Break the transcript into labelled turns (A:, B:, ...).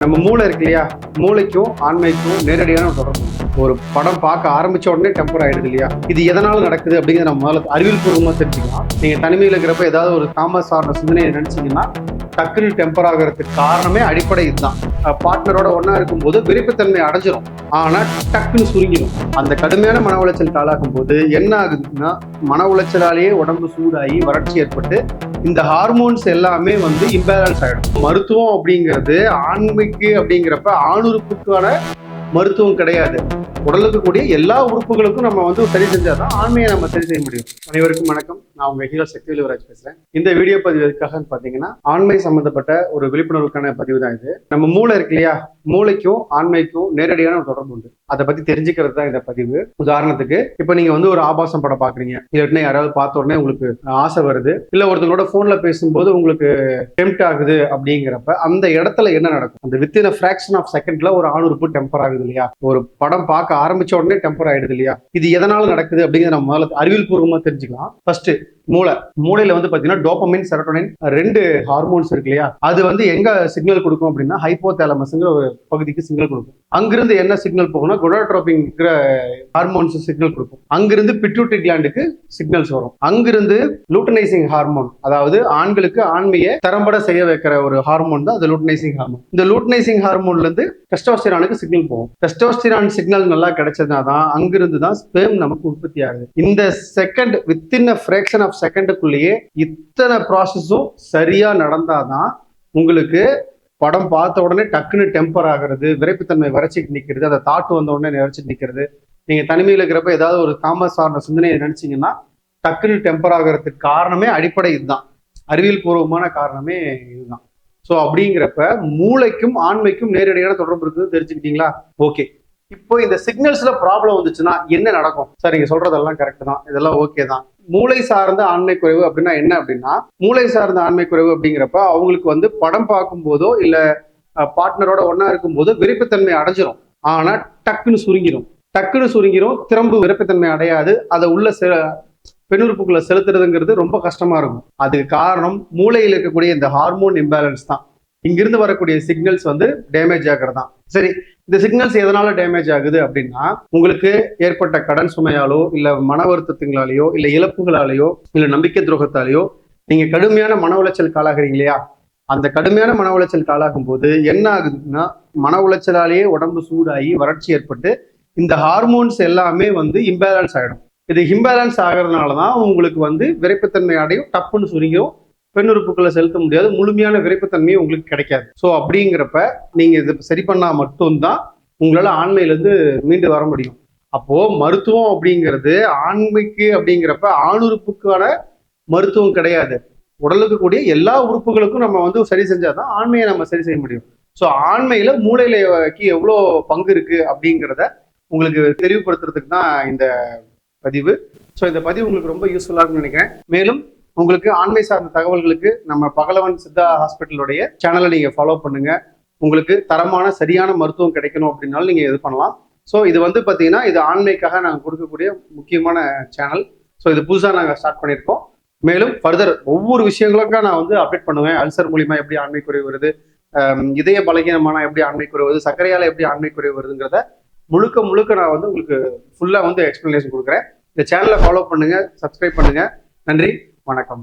A: நம்ம மூளை இருக்கு இல்லையா, மூளைக்கும் ஆண்மைக்கும் நேரடியான தொடர்பு. ஒரு படம் பார்க்க ஆரம்பிச்ச உடனே டெம்பர் ஆயிடுது இல்லையா, இது எதனால நடக்குது அப்படிங்கிறத நம்ம முதல்ல அறிவியல் பூர்வமா தெரிஞ்சுக்கலாம். நீங்க தனிமையில் இருக்கிறப்ப ஏதாவது ஒரு தாமஸ் சார்ந்த சிந்தனையை நினைச்சீங்கன்னா டக்குன்னு டெம்பர் ஆகிறதுக்கு காரணமே அடிப்படை இதுதான். பார்ட்னரோட ஒன்னா இருக்கும்போது விருப்பத்தன்மை அடைஞ்சிரும், ஆனா டக்குன்னு சுருங்கிடும். அந்த கடுமையான மன உளைச்சலுக்கு ஆளாகும் போது என்ன ஆகுதுன்னா, மன உளைச்சலாலேயே உடம்பு சூடாகி வறட்சி ஏற்பட்டு இந்த ஹார்மோன்ஸ் எல்லாமே இம்பேலன்ஸ் ஆகிடும். மருத்துவம் அப்படிங்கிறது ஆண்மைக்கு அப்படிங்கிறப்ப ஆணுறுப்புக்கான மருத்துவம் கிடையாது. உடலுக்கு கூடிய எல்லா உறுப்புகளுக்கும் நம்ம சரி செஞ்சாதான் ஆண்மையை நம்ம சரி செய்ய முடியும். அனைவருக்கும் வணக்கம். நான் உங்க ஹீரோ சக்திவேல் பேசுறேன். இந்த வீடியோ பதிவு எதுக்காக பாத்தீங்கன்னா, ஆண்மை சம்பந்தப்பட்ட ஒரு விழிப்புணர்வுக்கான பதிவு தான் இது. நம்ம மூளை இருக்கு இல்லையா, மூளைக்கும் ஆண்மைக்கும் நேரடியான தொடர்பு உண்டு. அதை பத்தி தெரிஞ்சுக்கிறது தான் இந்த பதிவு. உதாரணத்துக்கு இப்ப நீங்க ஒரு ஆபாசம் படம் பாக்குறீங்க, இல்லாட்டினா யாராவது பார்த்த உடனே உங்களுக்கு ஆசை வருது, இல்ல ஒருத்தங்களோட போன்ல பேசும்போது உங்களுக்கு டெம்ப்ட் ஆகுது அப்படிங்கிறப்ப அந்த இடத்துல என்ன நடக்கும்? அந்த வித்தின் ஃபிராக்ஷன் ஆஃப் செகண்ட்ல ஒரு ஆணுறுப்பு டெம்பர் ஆகுது இல்லையா, ஒரு படம் பார்க்க ஆரம்பிச்ச உடனே டெம்பர் ஆயிடுது இல்லையா, இது எதனால நடக்குது அப்படிங்கிறத நம்ம முதல்ல அறிவியல் பூர்வமா தெரிஞ்சுக்கலாம். ஃபர்ஸ்ட் மூளையில பாத்தீங்கன்னா டோபமைன், செரோட்டோனின் ரெண்டு ஹார்மோன்ஸ் இருக்கு இல்லையா, அது எங்க சிக்னல் கொடுக்கும் அப்படின்னா ஹைப்போதாலமஸ்ங்கிற ஒரு பகுதிக்கு சிக்னல் கொடுக்கும். அங்கிருந்து என்ன சிக்னல் போகும்னா கொனாட்ரோபின் ஹார்மோன்ஸ் சிக்னல் கொடுக்கும். அங்கிருந்து பிட்யூட்டரி கிளாண்டுக்கு சிக்னல்ஸ் வரும். அங்கிருந்து லூட்டனைசிங் ஹார்மோன், அதாவது ஆண்களுக்கு ஆண்மையை திறம்பட செய்ய வைக்கிற ஒரு ஹார்மோன் தான் அது லூட்டனைசிங் ஹார்மோன். இந்த லூட்டனைசிங் ஹார்மோன்ல இருந்து டெஸ்டோஸ்டிரானுக்கு சிக்னல் போகும். டெஸ்டோஸ்டிரான் சிக்னல் நல்லா கிடைச்சதுனா தான் அங்கிருந்து தான் ஸ்பெர்ம் நமக்கு உற்பத்தி ஆகுது. இந்த செகண்ட் வித்தின் ஃபிராக்ஷன் ஆஃப் செகண்டுக்குள்ளேயே இத்தனை ப்ராசஸும் சரியா நடந்தாதான் உங்களுக்கு படம் பார்த்த உடனே டக்குன்னு டெம்பர் ஆகிறது, விரைப்புத்தன்மை வறட்சிக்கு நிற்கிறது, அந்த தாட்டு வந்த உடனே வறட்சிக்கு நிற்கிறது. நீங்க தனிமையில் இருக்கிறப்ப ஏதாவது ஒரு தாமஸ் சார்ந்த சிந்தனையை நினைச்சீங்கன்னா டக்குன்னு டெம்பர் ஆகிறதுக்கு காரணமே அடிப்படை இதுதான். அறிவியல் பூர்வமான காரணமே இதுதான். ஸோ அப்படிங்கிறப்ப மூளைக்கும் ஆண்மைக்கும் நேரடியான தொடர்பு இருக்குது. தெரிஞ்சுக்கிட்டீங்களா? ஓகே. இப்போ இந்த சிக்னல்ஸ்ல ப்ராப்ளம் வந்துச்சுன்னா என்ன நடக்கும்? சார் நீங்க சொல்றதெல்லாம் கரெக்ட் தான், இதெல்லாம் ஓகே தான். மூளை சார்ந்த ஆண்மை குறைவு அப்படின்னா என்ன அப்படின்னா, மூளை சார்ந்த ஆண்மை குறைவு அப்படிங்கிறப்ப அவங்களுக்கு படம் பார்க்கும் போதோ இல்ல பார்ட்னரோட ஒன்னா இருக்கும் போதோ விருப்பத்தன்மை அடைஞ்சிரும், ஆனா டக்குன்னு சுருங்கிரும். திரும்ப விருப்பத்தன்மை அடையாது. அதை உள்ள பெண்ணுறுப்புக்குள்ள செலுத்துறதுங்கிறது ரொம்ப கஷ்டமா இருக்கும். அதுக்கு காரணம் மூளையில் இருக்கக்கூடிய இந்த ஹார்மோன் இம்பேலன்ஸ் தான். இங்கிருந்து வரக்கூடிய சிக்னல்ஸ் டேமேஜ் ஆகிறது தான். சரி, இந்த சிக்னல்ஸ் எதனால டேமேஜ் ஆகுது அப்படின்னா, உங்களுக்கு ஏற்பட்ட கடன் சுமையாலோ இல்ல மன வருத்தத்தினாலேயோ இல்ல இழப்புகளாலேயோ இல்ல நம்பிக்கை துரோகத்தாலேயோ நீங்க கடுமையான மன உளைச்சல் ஆளாகிறீங்க இல்லையா, அந்த கடுமையான மன உளைச்சல் ஆளாகும் போது என்ன ஆகுதுன்னா, மன உளைச்சலாலேயே உடம்பு சூடாகி வறட்சி ஏற்பட்டு இந்த ஹார்மோன்ஸ் எல்லாமே இம்பேலன்ஸ் ஆகிடும். இது இம்பேலன்ஸ் ஆகிறதுனாலதான் உங்களுக்கு விரைப்புத்தன்மை அடையும், டப்புன்னு சுருங்கியும், பெண்ணுறுப்புக்களை செலுத்த முடியாது, முழுமையான விரைப்புத்தன்மையை உங்களுக்கு கிடைக்காது. ஸோ அப்படிங்கிறப்ப நீங்க இது சரி பண்ணா மட்டும்தான் உங்களால ஆண்மையிலிருந்து மீண்டு வர முடியும். அப்போ மருத்துவம் அப்படிங்கிறது ஆண்மைக்கு அப்படிங்கிறப்ப ஆணுறுப்புக்கான மருத்துவம் கிடையாது. உடலுக்கு கூடிய எல்லா உறுப்புகளுக்கும் நம்ம சரி செஞ்சாதான் ஆண்மையை நம்ம சரி செய்ய முடியும். ஸோ ஆண்மையில மூளையிலக்கு எவ்வளோ பங்கு இருக்கு அப்படிங்கிறத உங்களுக்கு தெளிவுபடுத்துறதுக்கு தான் இந்த பதிவு. ஸோ இந்த பதிவு உங்களுக்கு ரொம்ப யூஸ்ஃபுல்லாக இருக்குன்னு நினைக்கிறேன். மேலும் உங்களுக்கு ஆண்மை சார்ந்த தகவல்களுக்கு நம்ம பகலவன் சித்தா ஹாஸ்பிட்டலுடைய சேனலை நீங்க ஃபாலோ பண்ணுங்க. உங்களுக்கு தரமான சரியான மருத்துவம் கிடைக்கணும் அப்படின்னாலும் நீங்க இது பண்ணலாம். ஸோ இது பார்த்தீங்கன்னா, இது ஆண்மைக்காக நாங்கள் கொடுக்கக்கூடிய முக்கியமான சேனல். ஸோ இது புதுசாக நாங்கள் ஸ்டார்ட் பண்ணியிருக்கோம். மேலும் ஃபர்தர் ஒவ்வொரு விஷயங்களுக்கும் நான் அப்டேட் பண்ணுவேன். அல்சர் மூலியமா எப்படி ஆண்மை குறைவு வருது, இதய பலகீனமான எப்படி ஆண்மை குறைவு வருது, சர்க்கரையால எப்படி ஆண்மை குறைவு வருதுங்கிறத முழுக்க நான் உங்களுக்கு ஃபுல்லா எக்ஸ்பிளனேஷன் கொடுக்குறேன். இந்த சேனலை ஃபாலோ பண்ணுங்க, சப்ஸ்கிரைப் பண்ணுங்க. நன்றி, வணக்கம்.